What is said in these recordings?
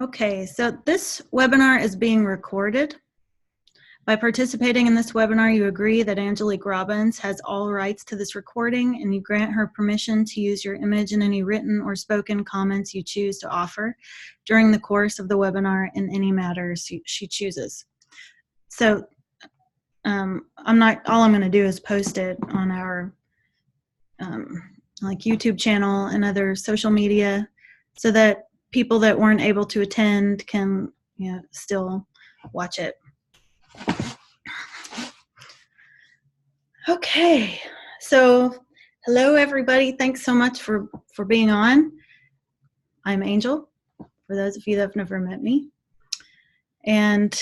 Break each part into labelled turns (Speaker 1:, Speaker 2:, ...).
Speaker 1: Okay, so this webinar is being recorded. By participating in this webinar, you agree that Angelique Robbins has all rights to this recording, and you grant her permission to use your image in any written or spoken comments you choose to offer during the course of the webinar in any matters she chooses. So all I'm going to do is post it on our like YouTube channel and other social media so that people that weren't able to attend can still watch it. Okay, so hello everybody. Thanks so much for being on. I'm Angel, for those of you that have never met me. And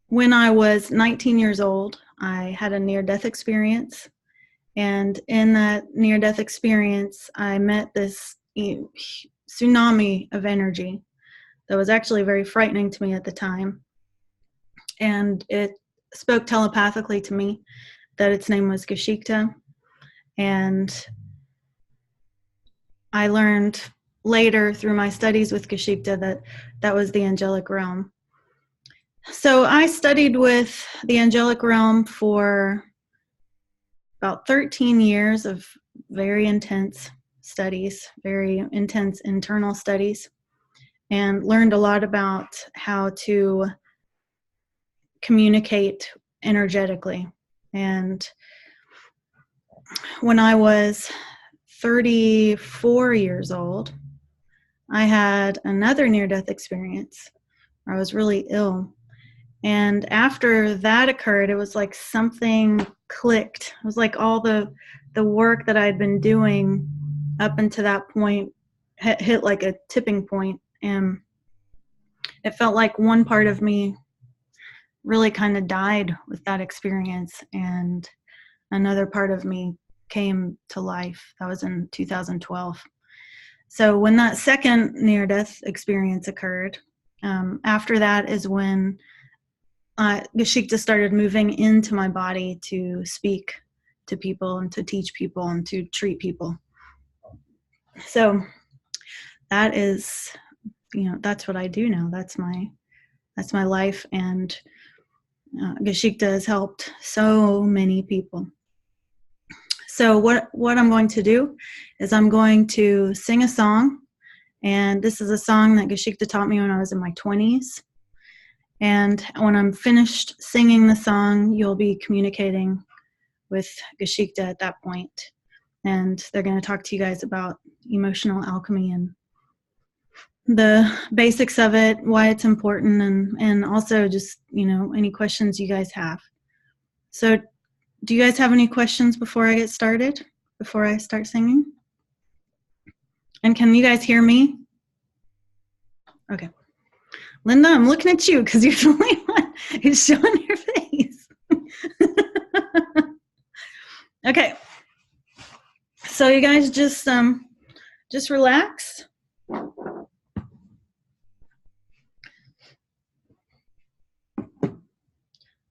Speaker 1: when I was 19 years old, I had a near-death experience. And in that near-death experience, I met this tsunami of energy that was actually very frightening to me at the time. And it spoke telepathically to me that its name was Geschichte. And I learned later through my studies with Geschichte that that was the angelic realm. So I studied with the angelic realm for about 13 years of very intense studies, very intense internal studies, and learned a lot about how to communicate energetically. And when I was 34 years old, I had another near-death experience where I was really ill. And after that occurred, it was like something clicked. It was like all the work that I had been doing up until that point hit like a tipping point, and it felt like one part of me really kind of died with that experience, and another part of me came to life. That was in 2012. So when that second near-death experience occurred, after that is when Geschichte started moving into my body to speak to people and to teach people and to treat people. So that is, that's what I do now. That's my life, and Geschichte has helped so many people. So what I'm going to do is I'm going to sing a song, and this is a song that Geschichte taught me when I was in my 20s. And when I'm finished singing the song, you'll be communicating with Geschichte at that point. And they're going to talk to you guys about emotional alchemy and the basics of it, why it's important, and also just, any questions you guys have. So do you guys have any questions before I get started, before I start singing? And can you guys hear me? Okay. Linda, I'm looking at you because you're the only one who's showing your face. Okay. So you guys just relax.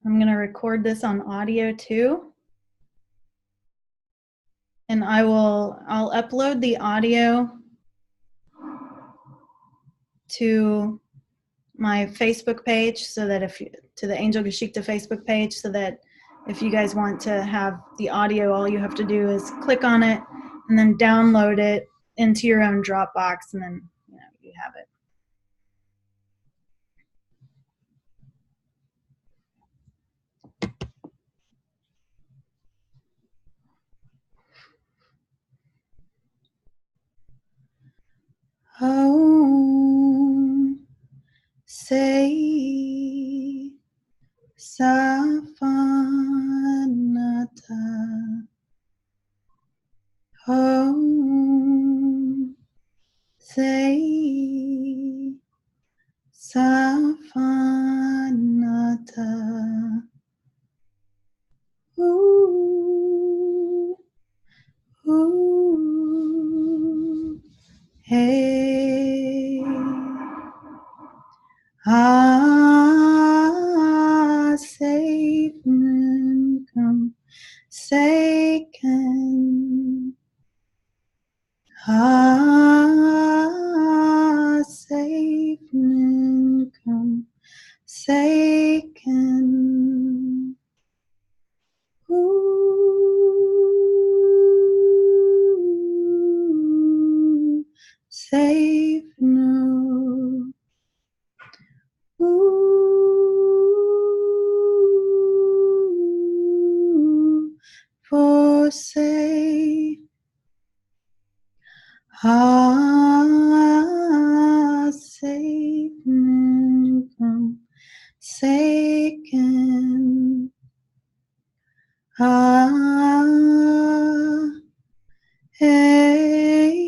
Speaker 1: I'm going to record this on audio too. And I'll upload the audio to my Facebook page, so that to the Angel-Geschichte Facebook page, so that if you guys want to have the audio, all you have to do is click on it and then download it into your own Dropbox, and then you have it. Om Sei Safanata. Om Sei Safanata. Ooh, ooh, hey. Safe come Seiken. safe no. Ooh, for safe. Safe come second. Hey,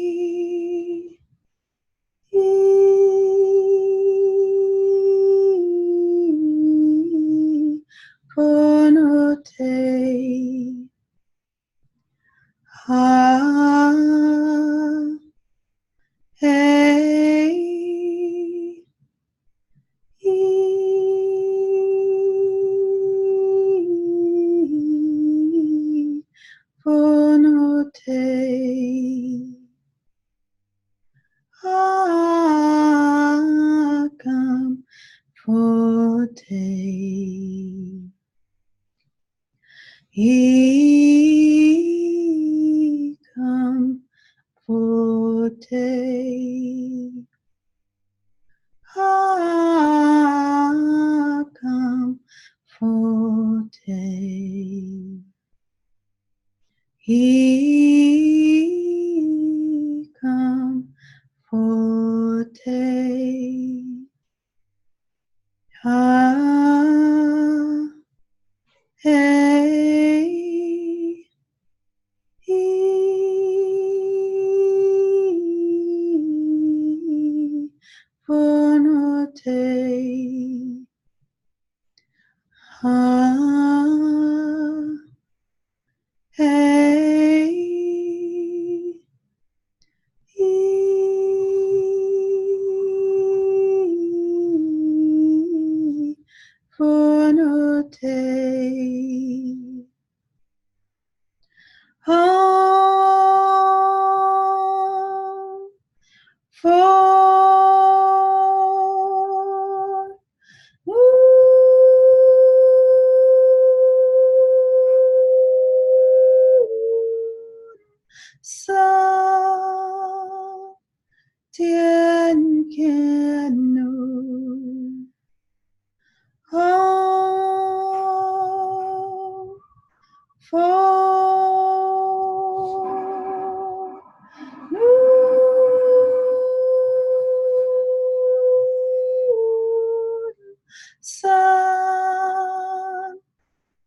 Speaker 1: Konote, hey, Konote, come for day. He come for day. Come for day. He come for day. Hey, Konote, hey, Konote, for sa tian can know. For san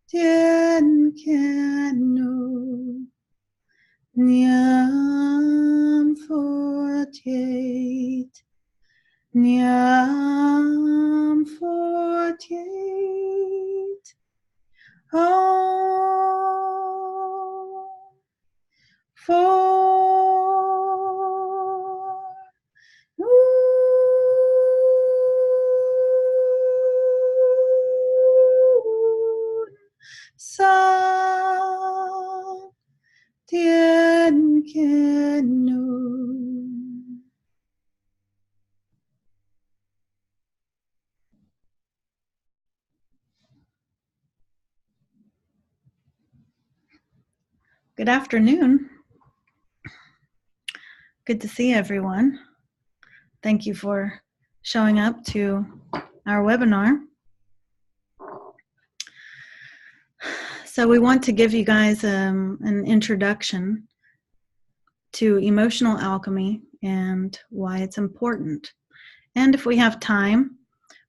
Speaker 1: tian can know. Nyam 48. Nyam 48. For sa tian can know. Good afternoon. Good to see everyone. Thank you for showing up to our webinar. So we want to give you guys an introduction to emotional alchemy and why it's important. And if we have time,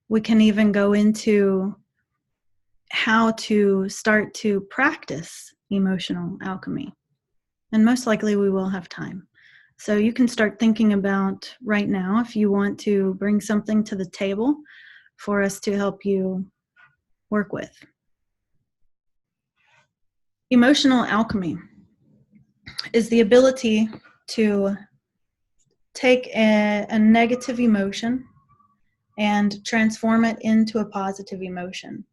Speaker 1: we can even go into how to start to practice emotional alchemy. And most likely we will have time. So you can start thinking about right now if you want to bring something to the table for us to help you work with. Emotional alchemy is the ability to take a negative emotion and transform it into a positive emotion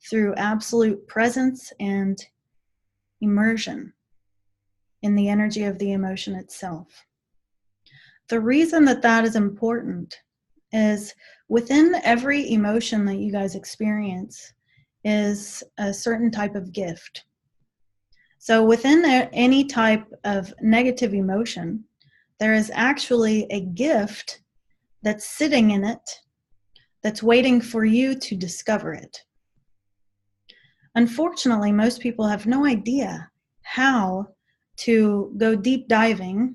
Speaker 1: through absolute presence and immersion in the energy of the emotion itself. The reason that that is important is within every emotion that you guys experience is a certain type of gift. So within any type of negative emotion, there is actually a gift that's sitting in it that's waiting for you to discover it. Unfortunately, most people have no idea how to go deep diving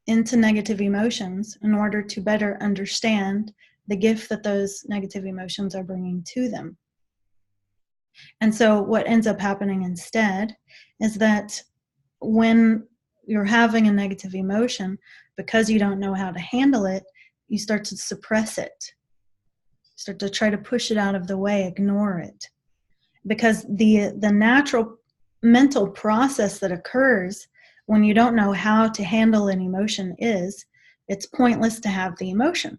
Speaker 1: into negative emotions in order to better understand the gift that those negative emotions are bringing to them. And so what ends up happening instead is that when you're having a negative emotion, because you don't know how to handle it, you start to suppress it. Start to try to push it out of the way, ignore it. Because the natural mental process that occurs when you don't know how to handle an emotion is, it's pointless to have the emotion.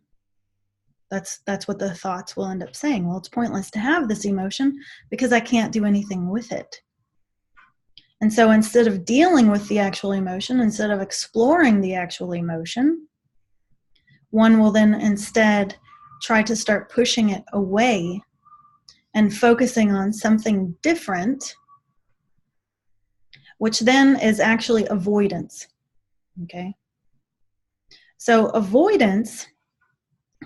Speaker 1: That's what the thoughts will end up saying. Well, it's pointless to have this emotion because I can't do anything with it. And so instead of dealing with the actual emotion, instead of exploring the actual emotion, one will then instead try to start pushing it away and focusing on something different, which then is actually avoidance. Okay? So avoidance,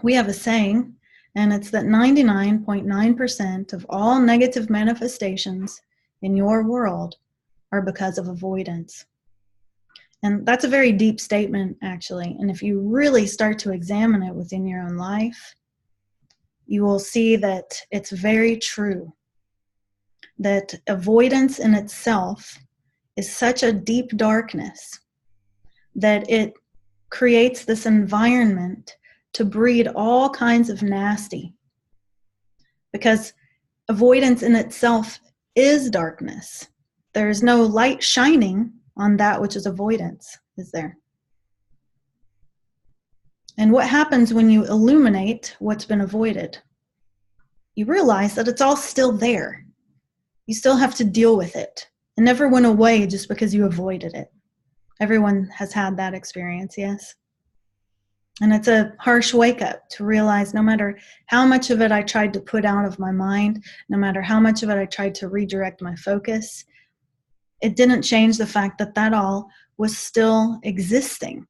Speaker 1: we have a saying, and it's that 99.9% of all negative manifestations in your world are because of avoidance. And that's a very deep statement, actually. And if you really start to examine it within your own life, you will see that it's very true. That avoidance in itself is such a deep darkness that it creates this environment to breed all kinds of nasty. Because avoidance in itself is darkness. There is no light shining on that which is avoidance, is there? And what happens when you illuminate what's been avoided? You realize that it's all still there. You still have to deal with it. It never went away just because you avoided it. Everyone has had that experience, yes? And it's a harsh wake-up to realize no matter how much of it I tried to put out of my mind, no matter how much of it I tried to redirect my focus, it didn't change the fact that that all was still existing.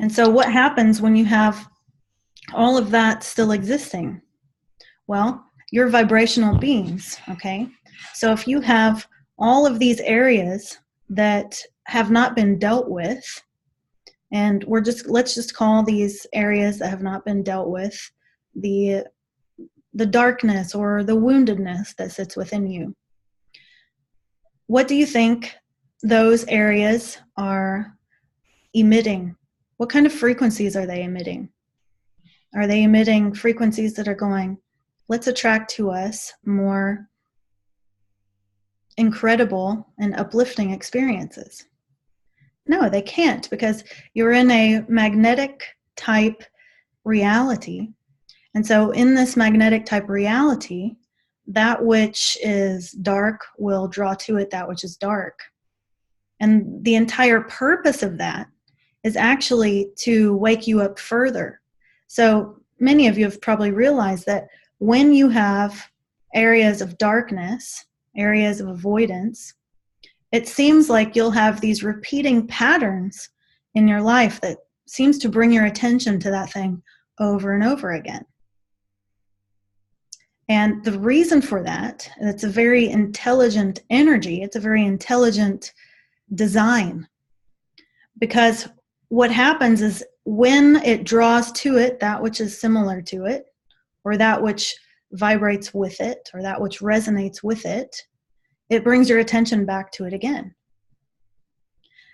Speaker 1: And so what happens when you have all of that still existing? Well, you're vibrational beings, okay? So if you have all of these areas that have not been dealt with, and let's just call these areas that have not been dealt with the darkness or the woundedness that sits within you. What do you think those areas are emitting? What kind of frequencies are they emitting? Are they emitting frequencies that are going, let's attract to us more incredible and uplifting experiences? No, they can't, because you're in a magnetic type reality. And so in this magnetic type reality, that which is dark will draw to it that which is dark. And the entire purpose of that is actually to wake you up further. So many of you have probably realized that when you have areas of darkness, areas of avoidance, it seems like you'll have these repeating patterns in your life that seems to bring your attention to that thing over and over again. And the reason for that, it's a very intelligent energy, it's a very intelligent design. Because what happens is when it draws to it that which is similar to it, or that which vibrates with it, or that which resonates with it, it brings your attention back to it again.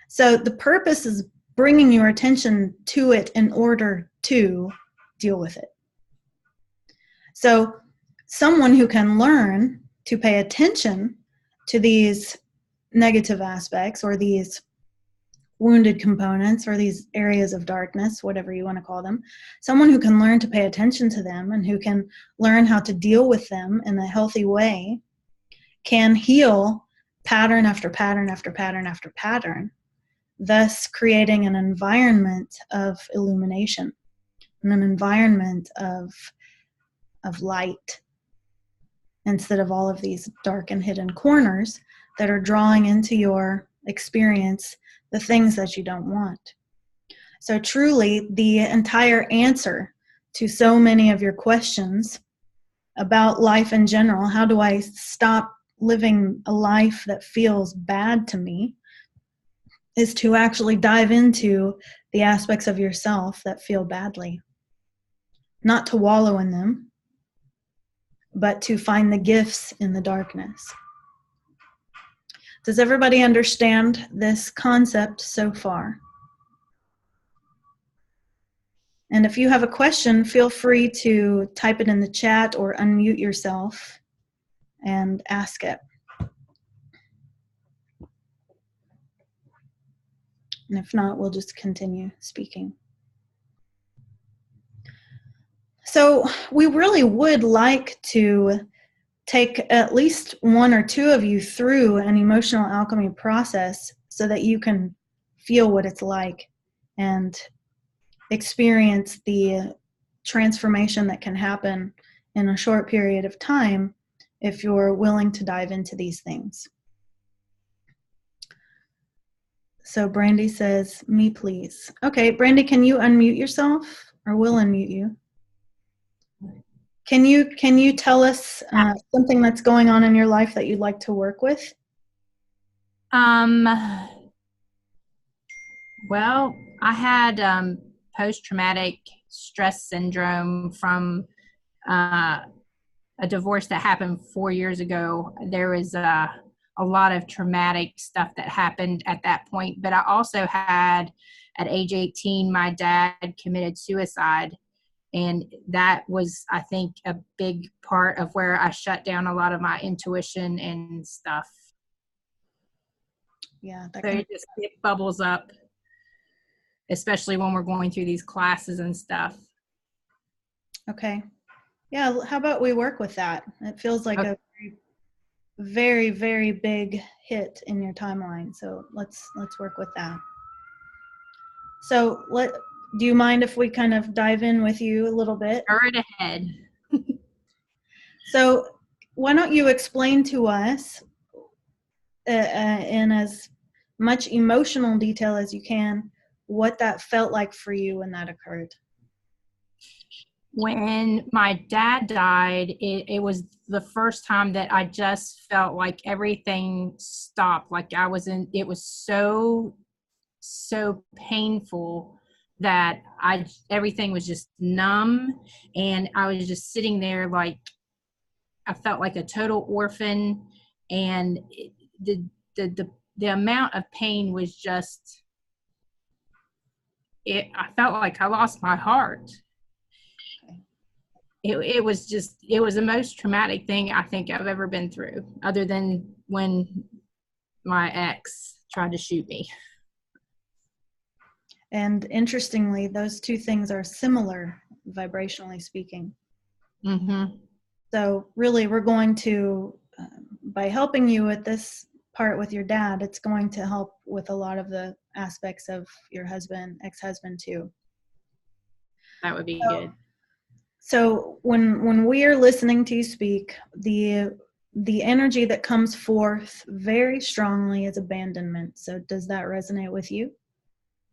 Speaker 1: So the purpose is bringing your attention to it in order to deal with it. So someone who can learn to pay attention to these negative aspects or these wounded components or these areas of darkness, whatever you want to call them, someone who can learn to pay attention to them and who can learn how to deal with them in a healthy way can heal pattern after pattern after pattern after pattern, thus creating an environment of illumination and an environment of light instead of all of these dark and hidden corners that are drawing into your experience the things that you don't want. So truly, the entire answer to so many of your questions about life in general, how do I stop living a life that feels bad to me, is to actually dive into the aspects of yourself that feel badly. Not to wallow in them, but to find the gifts in the darkness. Does everybody understand this concept so far? And if you have a question, feel free to type it in the chat or unmute yourself and ask it. And if not, we'll just continue speaking. So we really would like to take at least one or two of you through an emotional alchemy process so that you can feel what it's like and experience the transformation that can happen in a short period of time if you're willing to dive into these things. So Brandy says, me please. Okay, Brandy, can you unmute yourself, or we'll unmute you? Can you tell us something that's going on in your life that you'd like to work with?
Speaker 2: Well, I had post-traumatic stress syndrome from a divorce that happened 4 years ago. There was a lot of traumatic stuff that happened at that point. But I also had, at age 18, my dad committed suicide. And that was, I think, a big part of where I shut down a lot of my intuition and stuff.
Speaker 1: Yeah.
Speaker 2: So it bubbles up, especially when we're going through these classes and stuff.
Speaker 1: Okay. Yeah, how about we work with that? It feels like a very, very big hit in your timeline. So let's work with that. So do you mind if we kind of dive in with you a little bit?
Speaker 2: Go right ahead.
Speaker 1: So why don't you explain to us in as much emotional detail as you can what that felt like for you when that occurred?
Speaker 2: When my dad died, it was the first time that I just felt like everything stopped. Like it was so painful that everything was just numb, and I was just sitting there like I felt like a total orphan, and the amount of pain was just I felt like I lost my heart. It was the most traumatic thing I think I've ever been through, other than when my ex tried to shoot me.
Speaker 1: And interestingly, those two things are similar, vibrationally speaking.
Speaker 2: Mm-hmm.
Speaker 1: So really, we're going to, by helping you with this part with your dad, it's going to help with a lot of the aspects of your ex-husband too.
Speaker 2: That would be good.
Speaker 1: So when we are listening to you speak, the energy that comes forth very strongly is abandonment. So does that resonate with you?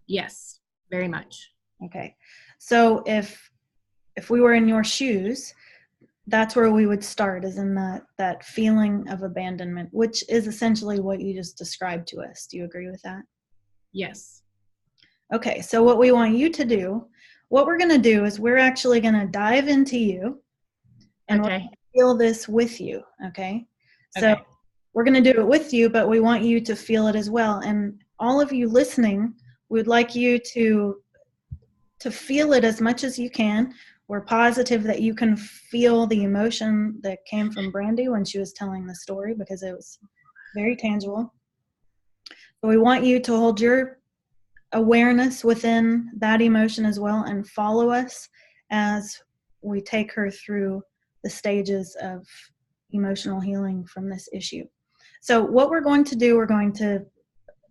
Speaker 2: Yes, very much.
Speaker 1: Okay. So if we were in your shoes, that's where we would start, is in that feeling of abandonment, which is essentially what you just described to us. Do you agree with that?
Speaker 2: Yes.
Speaker 1: Okay. So what we want you to do, what we're going to do is we're actually going to dive into you and we're going to feel this with you. Okay. So we're going to do it with you, but we want you to feel it as well. And all of you listening, we'd like you to feel it as much as you can. We're positive that you can feel the emotion that came from Brandy when she was telling the story, because it was very tangible. But we want you to hold your awareness within that emotion as well and follow us as we take her through the stages of emotional healing from this issue. So what we're going to do, we're going to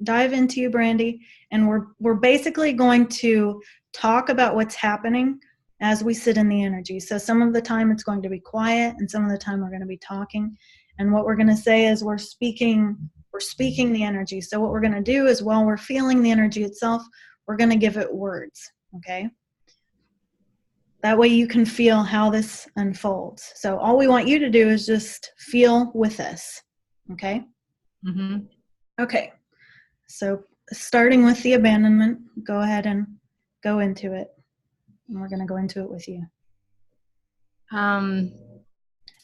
Speaker 1: dive into you, Brandy, and we're basically going to talk about what's happening as we sit in the energy. So some of the time it's going to be quiet, and some of the time we're going to be talking. And what we're going to say is we're speaking we're speaking the energy. So what we're going to do is while we're feeling the energy itself, we're going to give it words, okay? That way you can feel how this unfolds. So all we want you to do is just feel with us, okay?
Speaker 2: Mm-hmm.
Speaker 1: Okay, so starting with the abandonment, go ahead and go into it. And we're going to go into it with you. And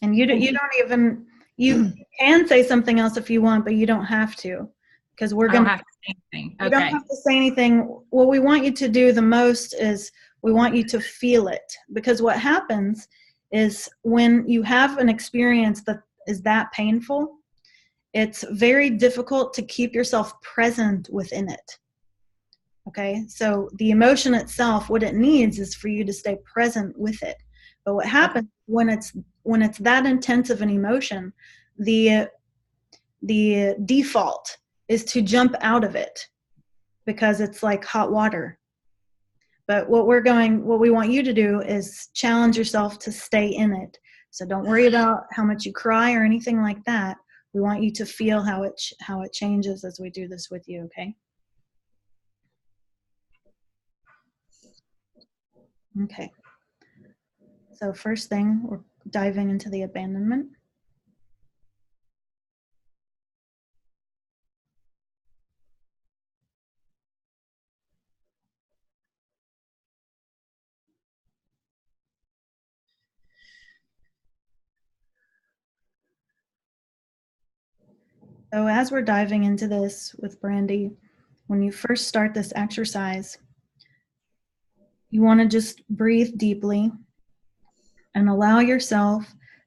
Speaker 1: you don't even, you can say something else if you want, but you don't have to, because we're going to
Speaker 2: have to say anything. Okay.
Speaker 1: You don't have to say anything. What we want you to do the most is we want you to feel it, because what happens is when you have an experience that is that painful, it's very difficult to keep yourself present within it. Okay, so the emotion itself, what it needs is for you to stay present with it. But what happens when it's that intense of an emotion, the default is to jump out of it, because it's like hot water. But what we want you to do is challenge yourself to stay in it. So don't worry about how much you cry or anything like that. We want you to feel how it changes as we do this with you, okay? Okay. So first thing, we're diving into the abandonment. So as we're diving into this with Brandy, when you first start this exercise, you want to just breathe deeply and allow yourself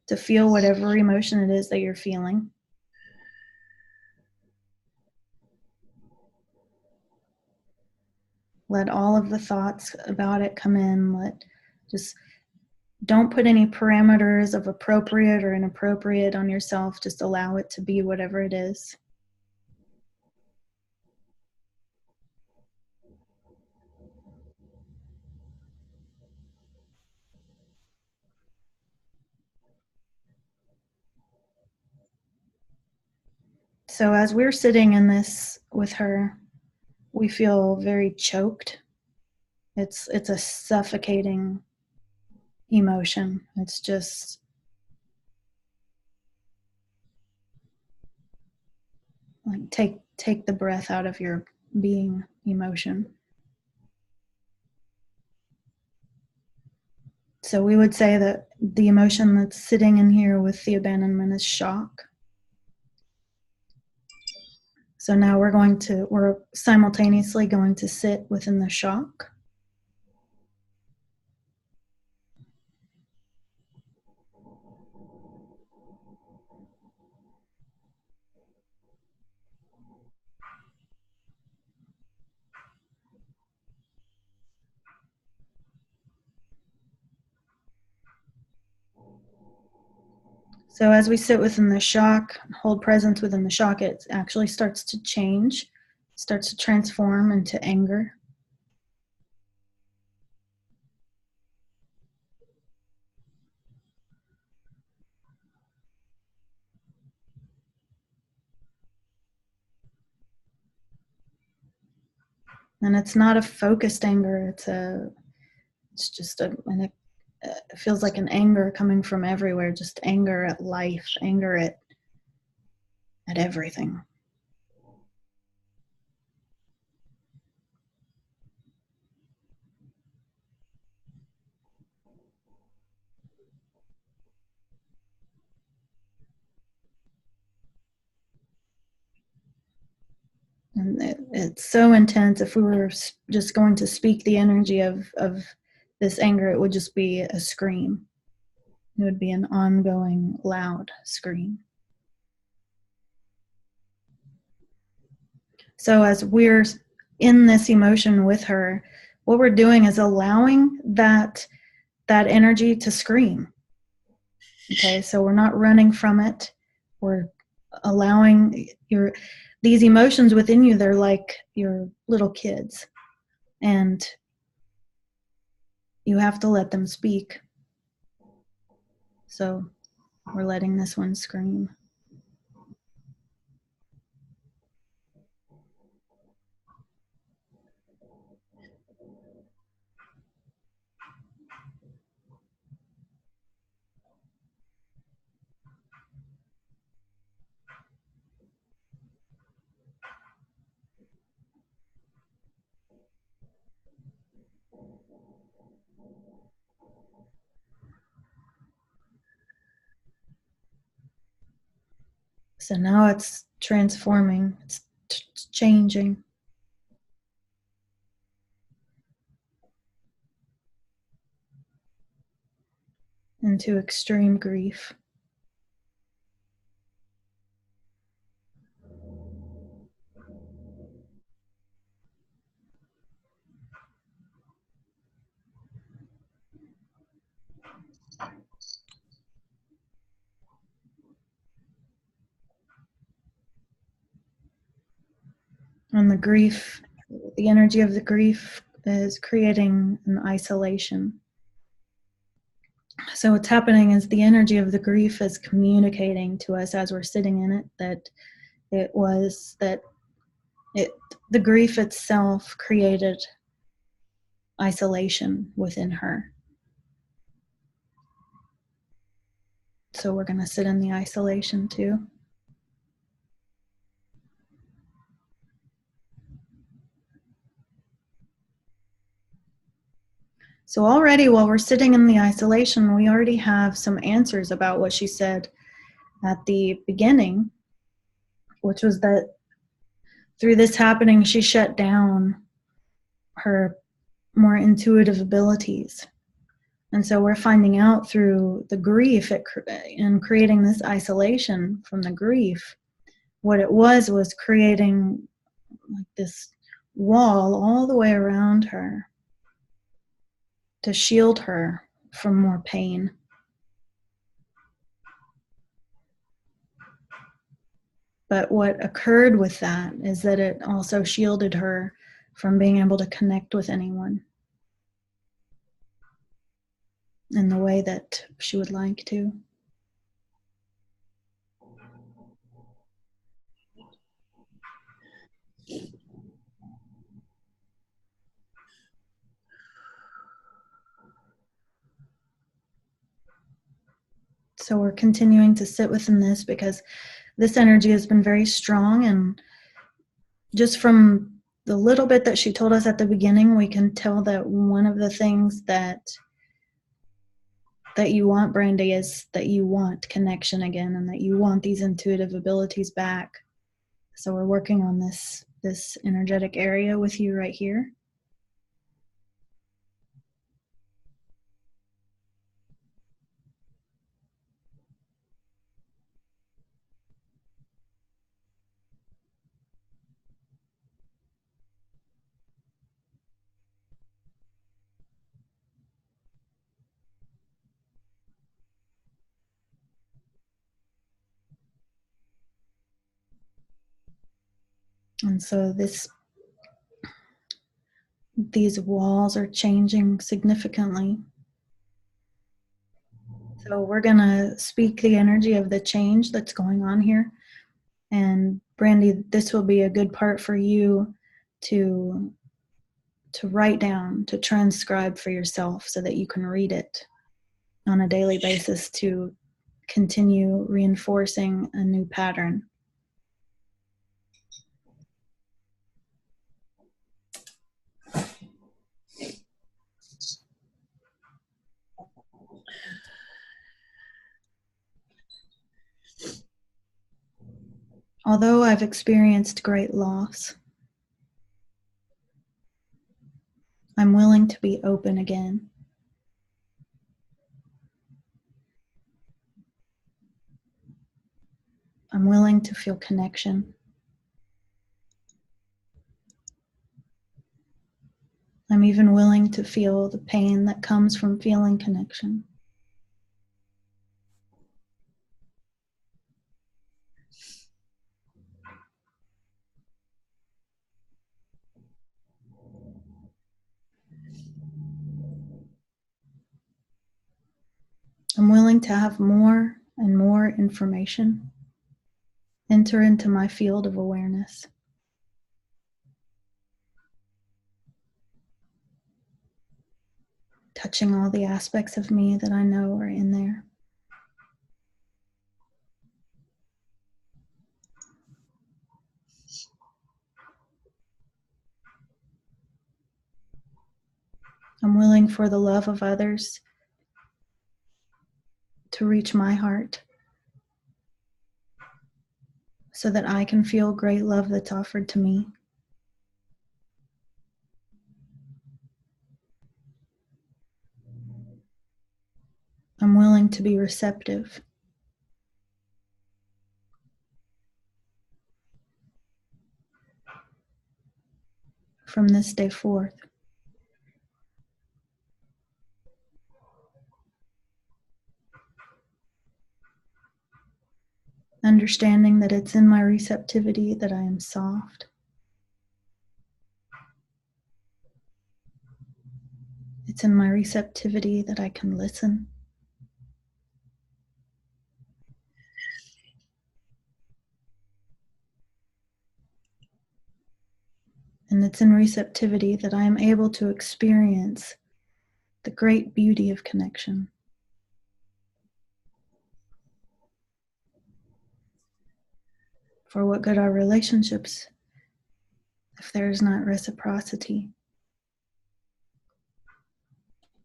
Speaker 1: to feel whatever emotion it is that you're feeling. Let all of the thoughts about it come in. Just don't put any parameters of appropriate or inappropriate on yourself. Just allow it to be whatever it is. So as we're sitting in this with her, we feel very choked. It's a suffocating emotion. It's just like take the breath out of your being emotion. So we would say that the emotion that's sitting in here with the abandonment is shock. So now we're simultaneously going to sit within the shock. So as we sit within the shock, hold presence within the shock, it actually starts to change, starts to transform into anger. And it's not a focused anger, it's just it feels like an anger coming from everywhere, just anger at life, anger at everything. And it's so intense. If we were just going to speak the energy of this anger, it would just be a scream. It would be an ongoing, loud scream. So as we're in this emotion with her, what we're doing is allowing that energy to scream. Okay, so we're not running from it. We're allowing these emotions within you, they're like your little kids. And you have to let them speak. So we're letting this one scream. So now it's transforming, it's changing into extreme grief. And the grief, the energy of the grief is creating an isolation. So what's happening is the energy of the grief is communicating to us as we're sitting in it that the grief itself created isolation within her. So we're going to sit in the isolation too. So already while we're sitting in the isolation, we already have some answers about what she said at the beginning, which was that through this happening, she shut down her more intuitive abilities. And so we're finding out through the grief and creating this isolation from the grief, what it was creating like this wall all the way around her to shield her from more pain. But what occurred with that is that it also shielded her from being able to connect with anyone in the way that she would like to. So we're continuing to sit within this because this energy has been very strong, and just from the little bit that she told us at the beginning, we can tell that one of the things that you want, Brandy, is that you want connection again and that you want these intuitive abilities back. So we're working on this energetic area with you right here. And so these walls are changing significantly. So we're going to speak the energy of the change that's going on here. And Brandy, this will be a good part for you to write down, to transcribe for yourself so that you can read it on a daily basis to continue reinforcing a new pattern. Although I've experienced great loss, I'm willing to be open again. I'm willing to feel connection. I'm even willing to feel the pain that comes from feeling connection. I'm willing to have more and more information enter into my field of awareness. Touching all the aspects of me that I know are in there. I'm willing for the love of others to reach my heart. so that I can feel great love that's offered to me. I'm willing to be receptive. From this day forth. Understanding that it's in my receptivity that I am soft. It's in my receptivity that I can listen. And it's in receptivity that I am able to experience the great beauty of connection. For what good are relationships if there is not reciprocity?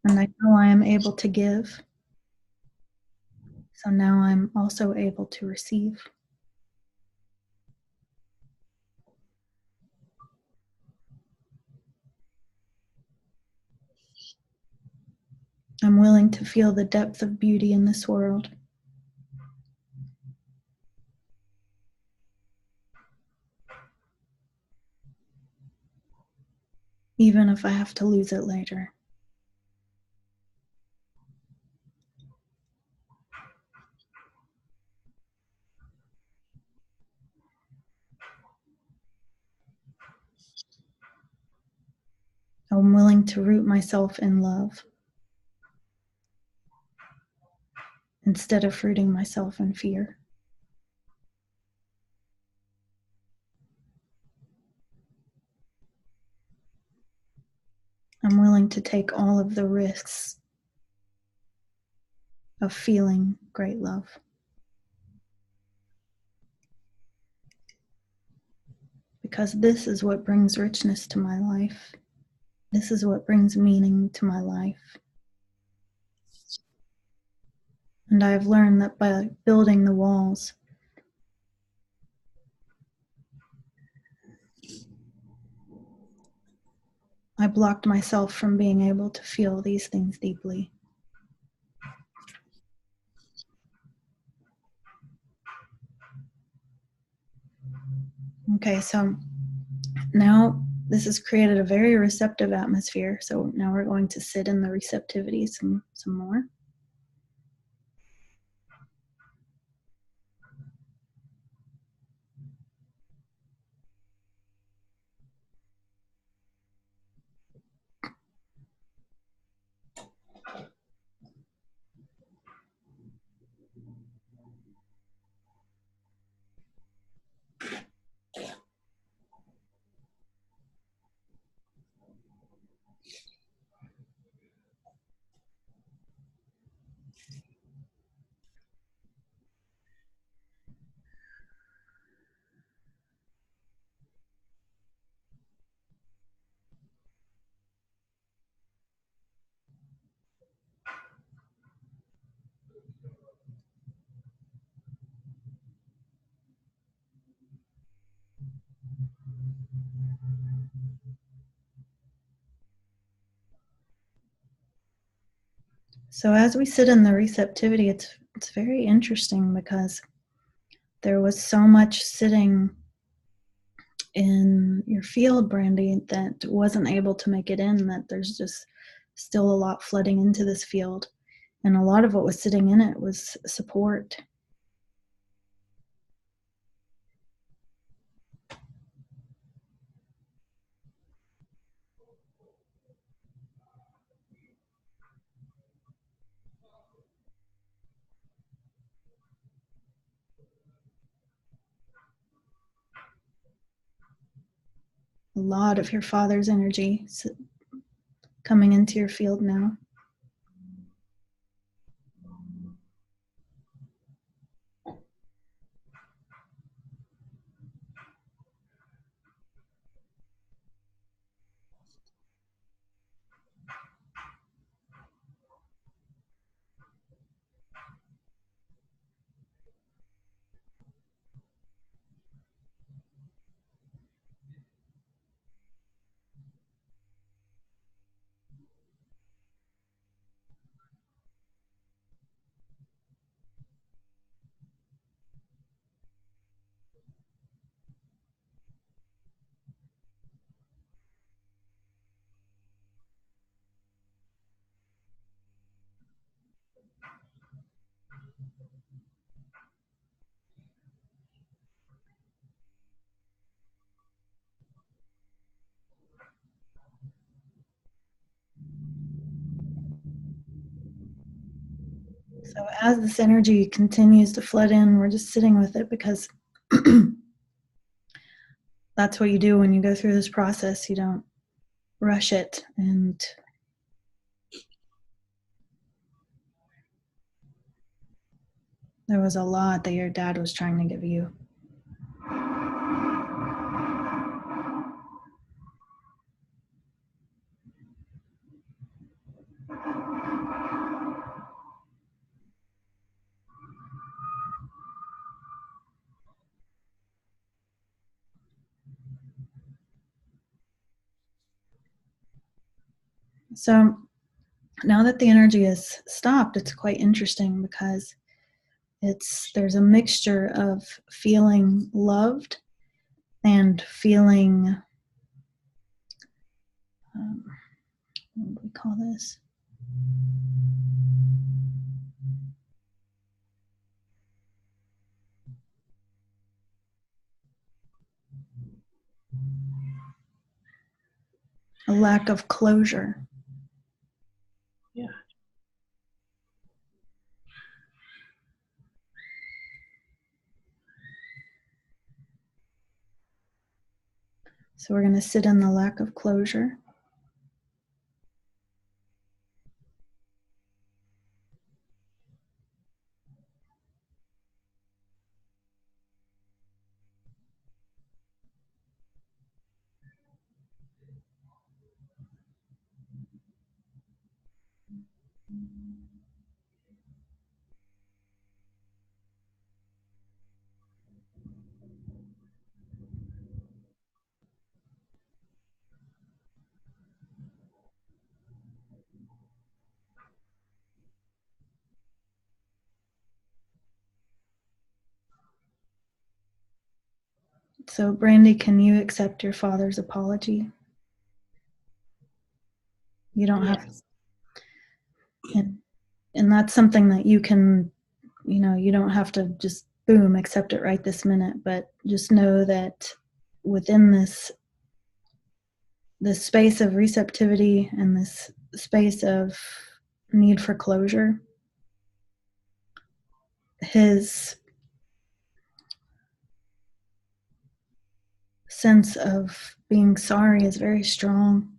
Speaker 1: And I know I am able to give, so now I'm also able to receive. I'm willing to feel the depth of beauty in this world. Even if I have to lose it later. I'm willing to root myself in love instead of rooting myself in fear. I'm willing to take all of the risks of feeling great love. Because this is what brings richness to my life. This is what brings meaning to my life. And I have learned that by building the walls, I blocked myself from being able to feel these things deeply. Okay, so now this has created a very receptive atmosphere. So now we're going to sit in the receptivity some more. So as we sit in the receptivity, it's very interesting because there was so much sitting in your field, Brandy, that wasn't able to make it in, that there's just still a lot flooding into this field. And a lot of what was sitting in it was support. A lot of your father's energy coming into your field now. So as this energy continues to flood in, we're just sitting with it because that's what you do when you go through this process. You don't rush it. And there was a lot that your dad was trying to give you. So now that the energy has stopped, it's quite interesting because there's a mixture of feeling loved and feeling, what do we call this? A lack of closure.
Speaker 2: Yeah.
Speaker 1: So we're going to sit in the lack of closure. So, Brandy, can you accept your father's apology? You don't have to. And that's something that you can, you don't have to just boom, accept it right this minute, but just know that within this space of receptivity and this space of need for closure, his sense of being sorry is very strong.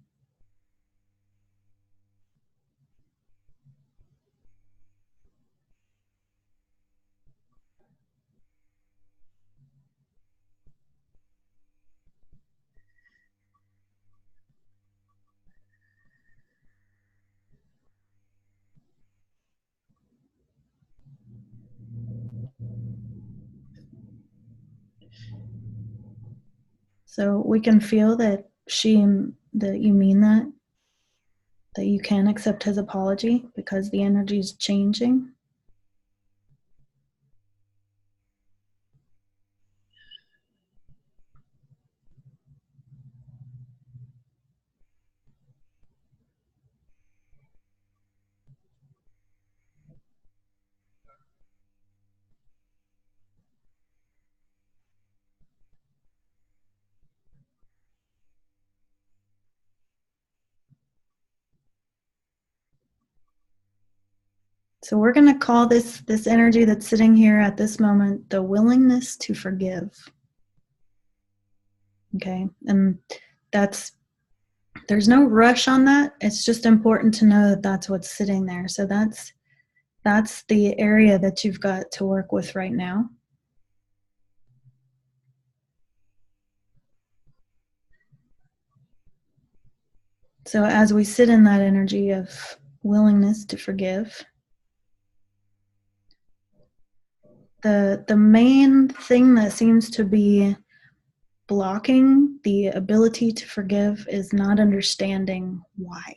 Speaker 1: So we can feel that that you mean that you can accept his apology because the energy is changing. So we're going to call this energy that's sitting here at this moment the willingness to forgive. Okay, and there's no rush on that. It's just important to know that that's what's sitting there. So that's the area that you've got to work with right now. So as we sit in that energy of willingness to forgive, the main thing that seems to be blocking the ability to forgive is not understanding why.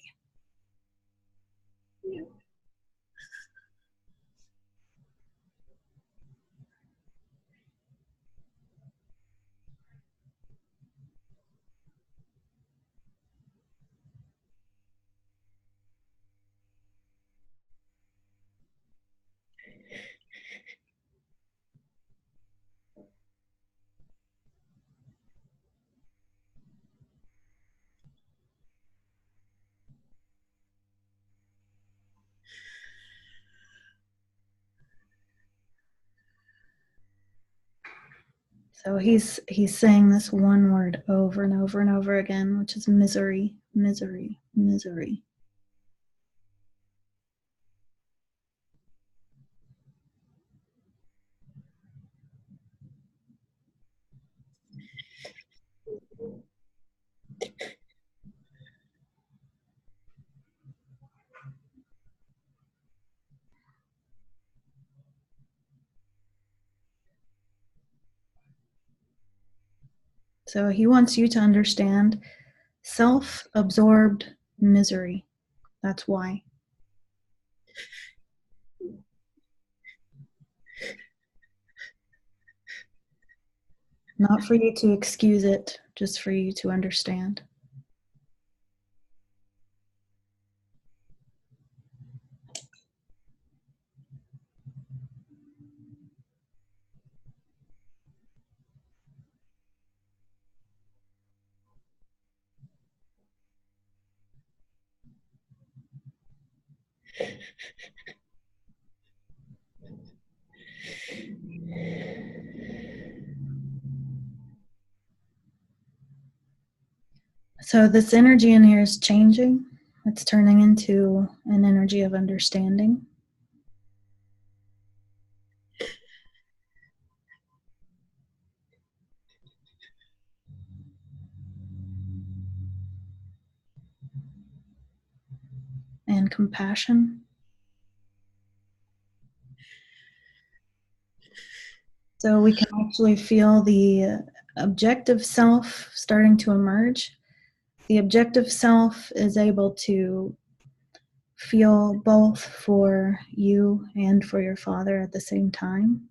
Speaker 1: So he's saying this one word over and over and over again, which is misery, misery, misery. So he wants you to understand self-absorbed misery. That's why. Not for you to excuse it, just for you to understand. So this energy in here is changing. It's turning into an energy of understanding. And compassion. So we can actually feel the objective self starting to emerge. The objective self is able to feel both for you and for your father at the same time.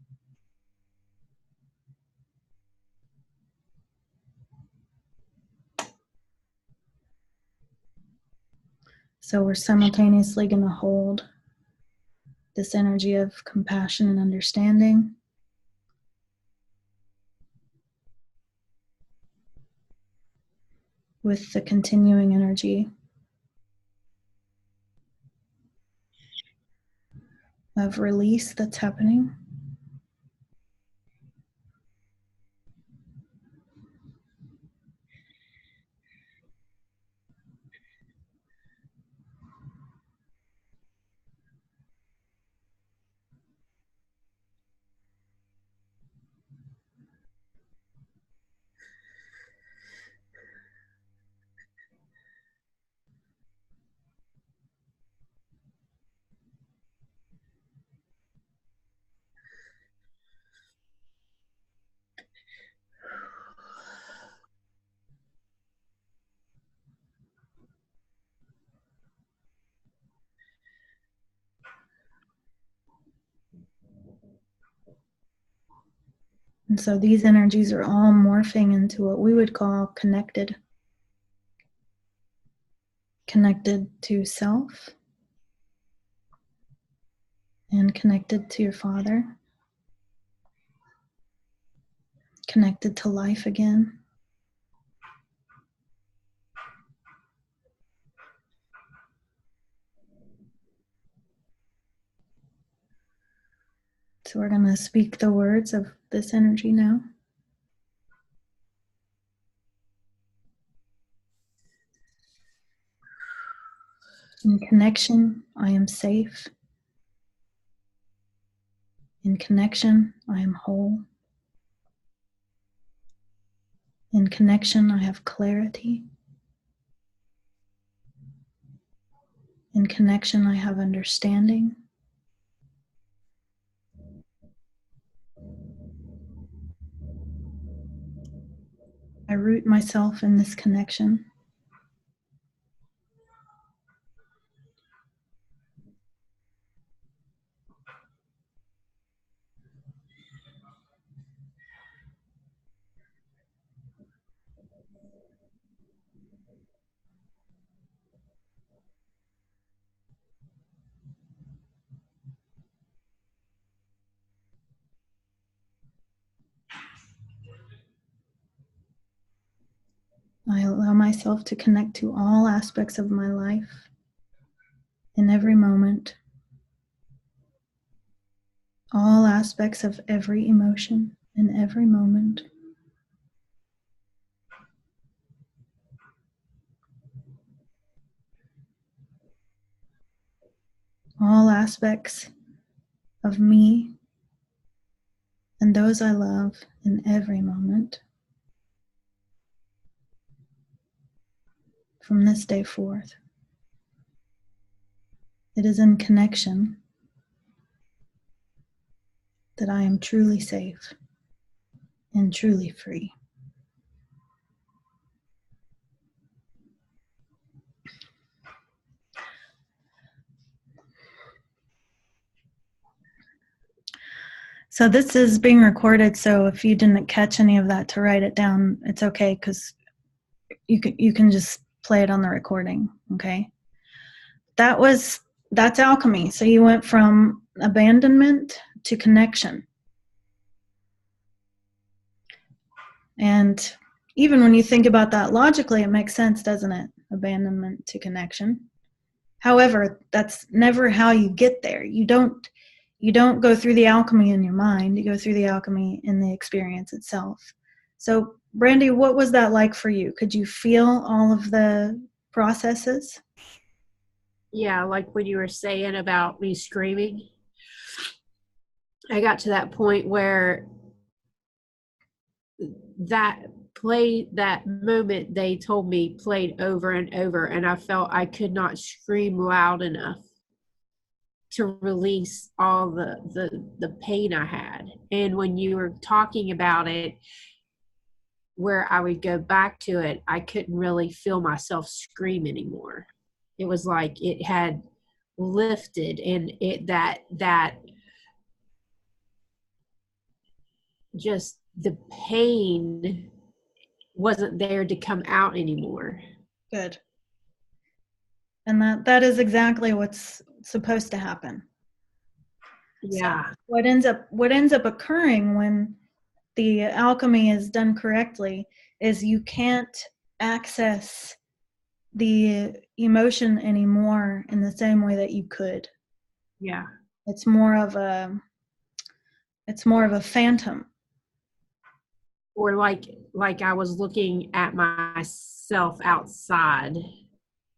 Speaker 1: So we're simultaneously going to hold this energy of compassion and understanding with the continuing energy of release that's happening. And so these energies are all morphing into what we would call connected. Connected to self and connected to your father. Connected to life again. So we're going to speak the words of this energy now. In connection, I am safe. In connection, I am whole. In connection, I have clarity. In connection, I have understanding. I root myself in this connection. I allow myself to connect to all aspects of my life in every moment, all aspects of every emotion in every moment. all aspects of me and those I love in every moment from this day forth. It is in connection that I am truly safe and truly free. So this is being recorded, so if you didn't catch any of that to write it down, it's okay, because you can just play it on the recording, okay? That's alchemy. So you went from abandonment to connection. And even when you think about that logically, it makes sense, doesn't it? Abandonment to connection. However, that's never how you get there. You don't go through the alchemy in your mind. You go through the alchemy in the experience itself. So, Brandy, what was that like for you? Could you feel all of the processes?
Speaker 2: Yeah, like when you were saying about me screaming, I got to that point where that moment they told me played over and over, and I felt I could not scream loud enough to release all the pain I had. And when you were talking about it, where I would go back to it, I couldn't really feel myself scream anymore. It was like it had lifted, and that just the pain wasn't there to come out anymore.
Speaker 1: Good. And that is exactly what's supposed to happen.
Speaker 2: Yeah.
Speaker 1: So what ends up occurring when the alchemy is done correctly is you can't access the emotion anymore in the same way that you could.
Speaker 2: Yeah.
Speaker 1: It's more of a phantom.
Speaker 2: Or like I was looking at myself outside,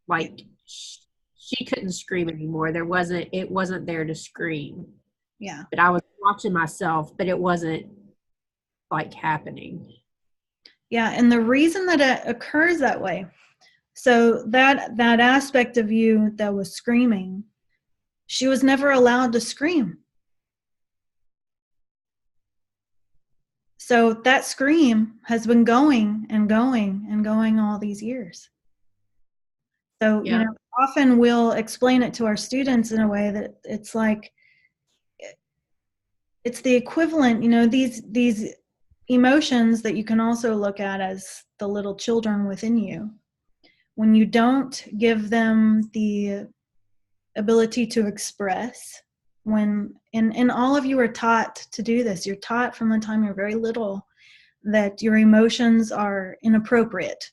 Speaker 2: like she couldn't scream anymore. It wasn't there to scream.
Speaker 1: Yeah.
Speaker 2: But I was watching myself, but it wasn't like happening.
Speaker 1: Yeah, and the reason that it occurs that way, so that aspect of you that was screaming, she was never allowed to scream. So that scream has been going and going and going all these years. So,
Speaker 2: Yeah.
Speaker 1: Often we'll explain it to our students in a way that it's like, it's the equivalent, these emotions that you can also look at as the little children within you. When you don't give them the ability to express, and all of you are taught to do this. You're taught from the time you're very little that your emotions are inappropriate.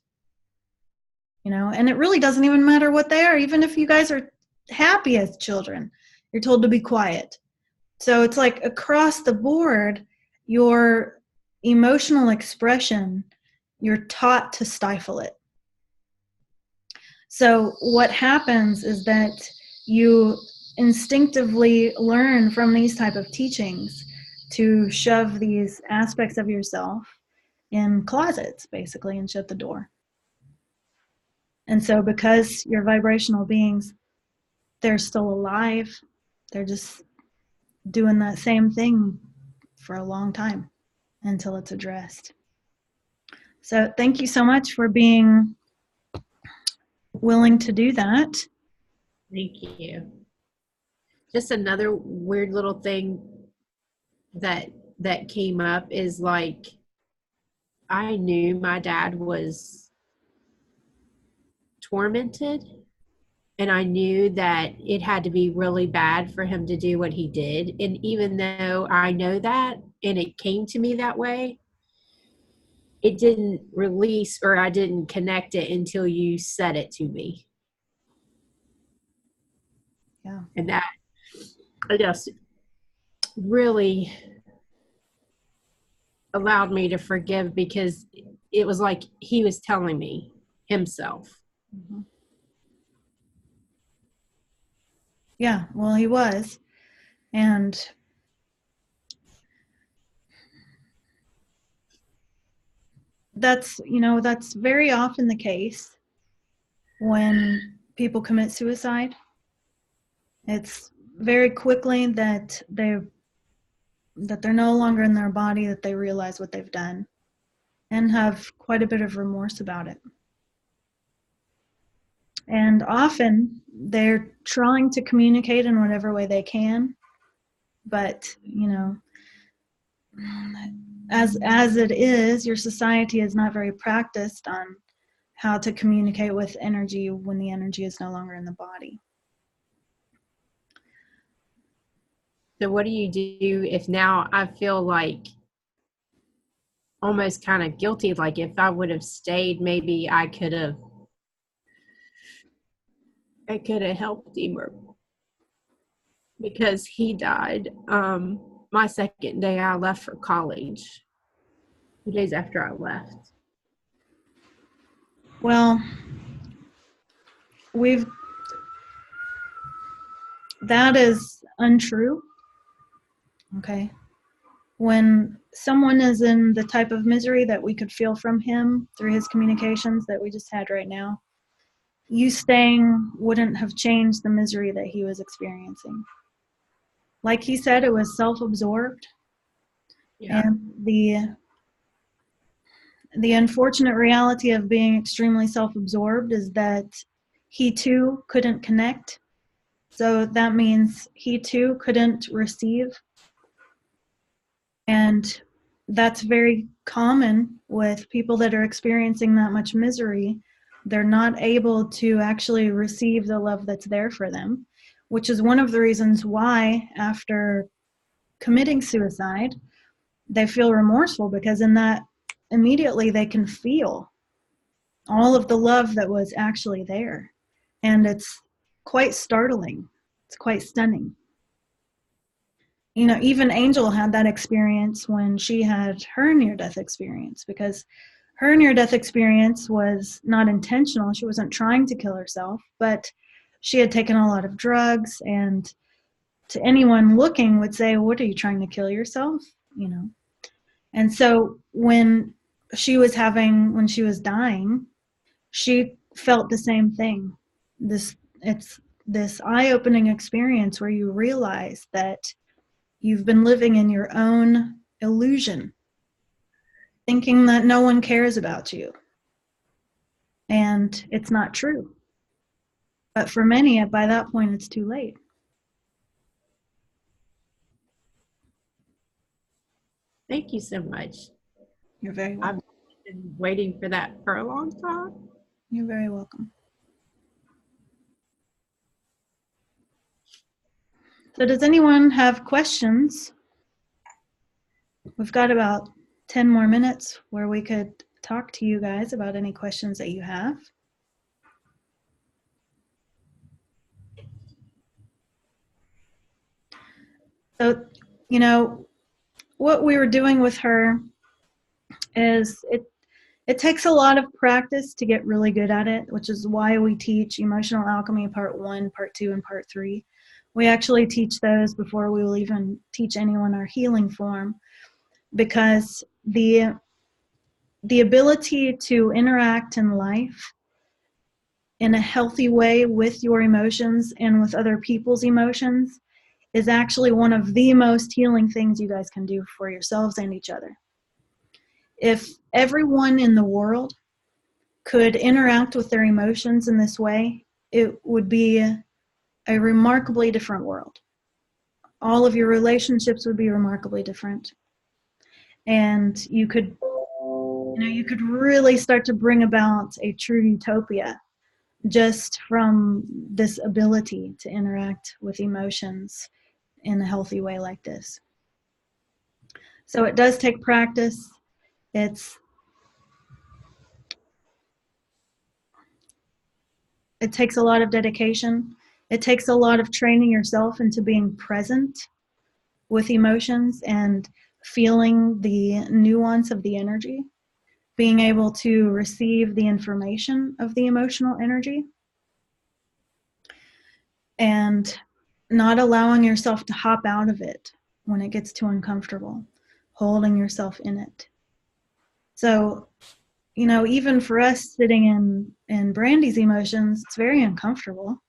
Speaker 1: And it really doesn't even matter what they are. Even if you guys are happy as children, you're told to be quiet. So it's like across the board, your emotional expression, you're taught to stifle it. So what happens is that you instinctively learn from these type of teachings to shove these aspects of yourself in closets, basically, and shut the door. And so because you're vibrational beings, they're still alive. They're just doing that same thing for a long time until it's addressed. So thank you so much for being willing to do that.
Speaker 2: Thank you. Just another weird little thing that came up is like, I knew my dad was tormented, and I knew that it had to be really bad for him to do what he did. And even though I know that, and it came to me that way, it didn't release, or I didn't connect it until you said it to me.
Speaker 1: Yeah.
Speaker 2: And that, I guess, really allowed me to forgive, because it was like he was telling me himself.
Speaker 1: Mm-hmm. Yeah, well, he was. And that's very often the case when people commit suicide. It's very quickly that they're no longer in their body, that they realize what they've done and have quite a bit of remorse about it. And often they're trying to communicate in whatever way they can, but as it is, your society is not very practiced on how to communicate with energy when the energy is no longer in the body.
Speaker 2: So what do you do if now I feel like almost kind of guilty, like if I would have stayed, maybe I could have helped him, or because he died my second day I left for college, 2 days after I left.
Speaker 1: Well, that is untrue. Okay. When someone is in the type of misery that we could feel from him through his communications that we just had right now, you staying wouldn't have changed the misery that he was experiencing. Like he said, it was self-absorbed.
Speaker 2: Yeah.
Speaker 1: And the unfortunate reality of being extremely self-absorbed is that he too couldn't connect. So that means he too couldn't receive. And that's very common with people that are experiencing that much misery. They're not able to actually receive the love that's there for them, which is one of the reasons why after committing suicide, they feel remorseful, because in that immediately they can feel all of the love that was actually there. And it's quite startling. It's quite stunning. Even Angel had that experience when she had her near-death experience, because her near-death experience was not intentional. She wasn't trying to kill herself, but she had taken a lot of drugs, and to anyone looking would say, what, are you trying to kill yourself? And so when she was dying, she felt the same thing. It's this eye-opening experience where you realize that you've been living in your own illusion, thinking that no one cares about you. And it's not true. But for many, by that point, it's too late.
Speaker 2: Thank you so much.
Speaker 1: You're very welcome.
Speaker 2: I've been waiting for that for a long time.
Speaker 1: You're very welcome. So does anyone have questions? We've got about 10 more minutes where we could talk to you guys about any questions that you have. So, what we were doing with her is it takes a lot of practice to get really good at it, which is why we teach Emotional Alchemy Part 1, Part 2, and Part 3. We actually teach those before we will even teach anyone our healing form, because the ability to interact in life in a healthy way with your emotions and with other people's emotions is actually one of the most healing things you guys can do for yourselves and each other. If everyone in the world could interact with their emotions in this way, it would be a remarkably different world. All of your relationships would be remarkably different. And you could really start to bring about a true utopia just from this ability to interact with emotions in a healthy way like this. So it does take practice. It takes a lot of dedication. It takes a lot of training yourself into being present with emotions and feeling the nuance of the energy, being able to receive the information of the emotional energy. And not allowing yourself to hop out of it when it gets too uncomfortable, holding yourself in it. So, you know, even for us sitting in Brandy's emotions, it's very uncomfortable.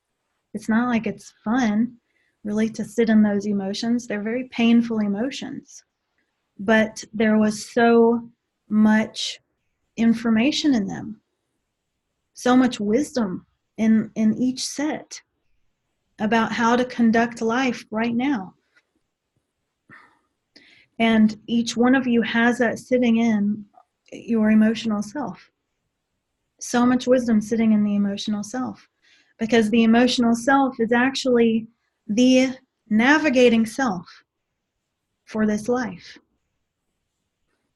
Speaker 1: It's not like it's fun, really, to sit in those emotions. They're very painful emotions. But there was so much information in them, so much wisdom in each set about how to conduct life right now. And each one of you has that sitting in your emotional self. So much wisdom sitting in the emotional self, because the emotional self is actually the navigating self for this life.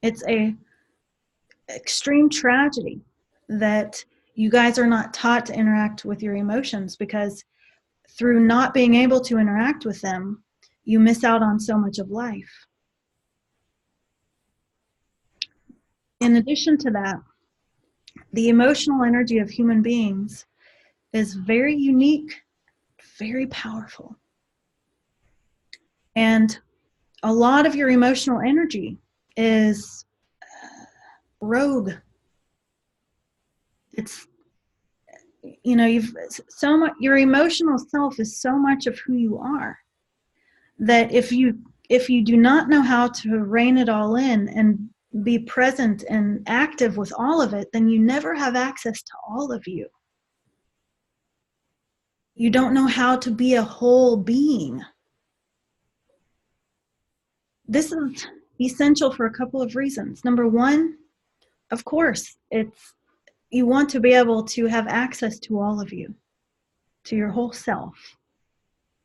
Speaker 1: It's a extreme tragedy that you guys are not taught to interact with your emotions, because through not being able to interact with them, you miss out on so much of life. In addition to that, the emotional energy of human beings is very unique, very powerful. And a lot of your emotional energy is rogue. It's, you know, you've so much, your emotional self is so much of who you are, that if you do not know how to rein it all in and be present and active with all of it, then you never have access to all of you. You don't know how to be a whole being. This is essential for a couple of reasons. Number one, of course, it's, you want to be able to have access to all of you, to your whole self,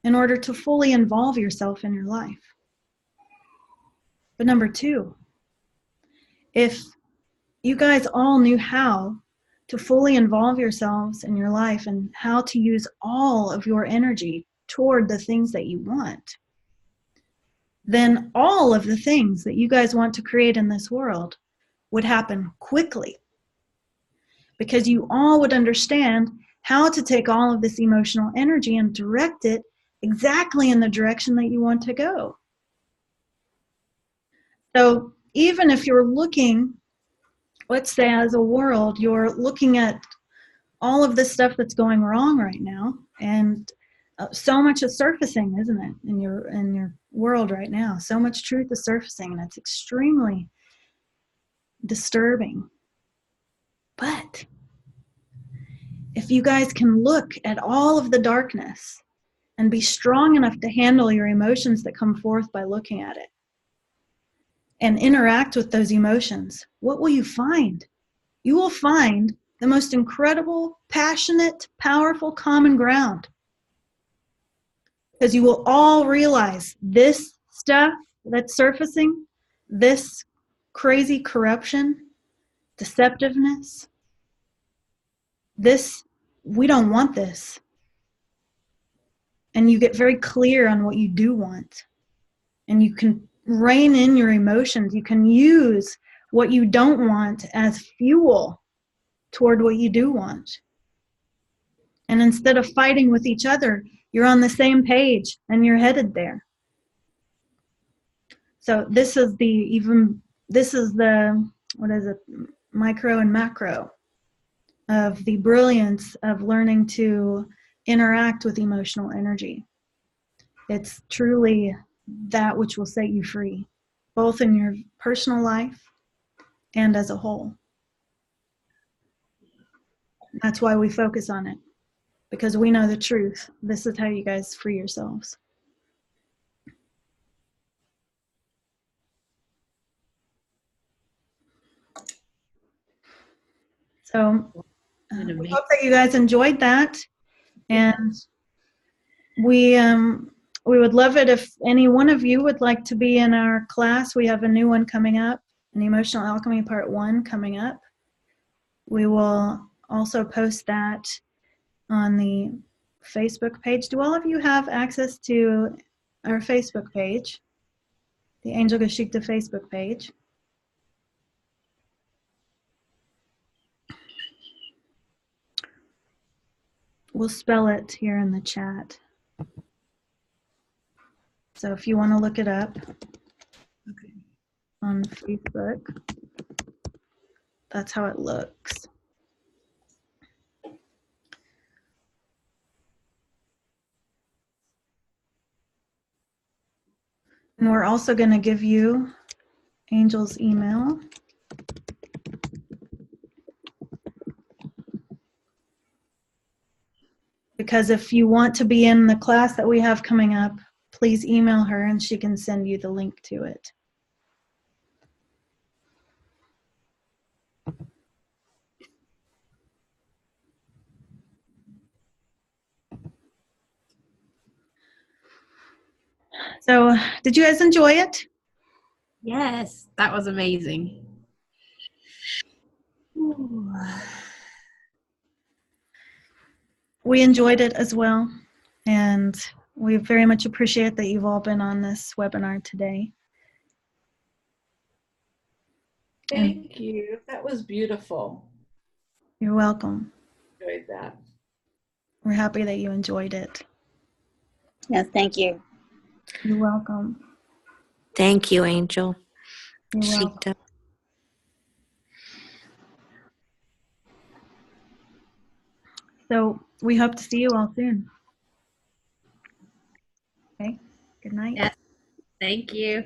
Speaker 1: in order to fully involve yourself in your life. But number two, if you guys all knew how to fully involve yourselves in your life and how to use all of your energy toward the things that you want, then all of the things that you guys want to create in this world would happen quickly, because you all would understand how to take all of this emotional energy and direct it exactly in the direction that you want to go. So even if you're looking, let's say as a world, you're looking at all of this stuff that's going wrong right now, and so much is surfacing, isn't it, in your world right now? So much truth is surfacing, and it's extremely disturbing. But if you guys can look at all of the darkness and be strong enough to handle your emotions that come forth by looking at it and interact with those emotions, what will you find? You will find the most incredible, passionate, powerful common ground. Because you will all realize this stuff that's surfacing, this crazy corruption, deceptiveness, this, we don't want this. And you get very clear on what you do want. And you can rein in your emotions. You can use what you don't want as fuel toward what you do want. And instead of fighting with each other, you're on the same page and you're headed there. So this is the what is it, micro and macro of the brilliance of learning to interact with emotional energy. It's truly that which will set you free, both in your personal life and as a whole. That's why we focus on it, because we know the truth. This is how you guys free yourselves. So we hope that you guys enjoyed that, and we would love it if any one of you would like to be in our class. We have a new one coming up, an Emotional Alchemy Part 1 coming up. We will also post that on the Facebook page. Do all of you have access to our Facebook page, the Angel-Geschichte Facebook page? We'll spell it here in the chat. So if you want to look it up
Speaker 2: Okay.
Speaker 1: on Facebook, that's how it looks. And we're also going to give you Angel's email. Because if you want to be in the class that we have coming up, please email her and she can send you the link to it. So, did you guys enjoy it?
Speaker 2: Yes, that was amazing. Ooh.
Speaker 1: We enjoyed it as well, and we very much appreciate that you've all been on this webinar today.
Speaker 3: Thank you. That was beautiful.
Speaker 1: You're welcome.
Speaker 3: Enjoyed that.
Speaker 1: We're happy that you enjoyed it.
Speaker 4: Yes, thank you.
Speaker 1: You're welcome.
Speaker 5: Thank you, Angel.
Speaker 1: You're welcome.
Speaker 5: Geschichte.
Speaker 1: So we hope to see you all soon. Okay, good night.
Speaker 2: Yes, thank you.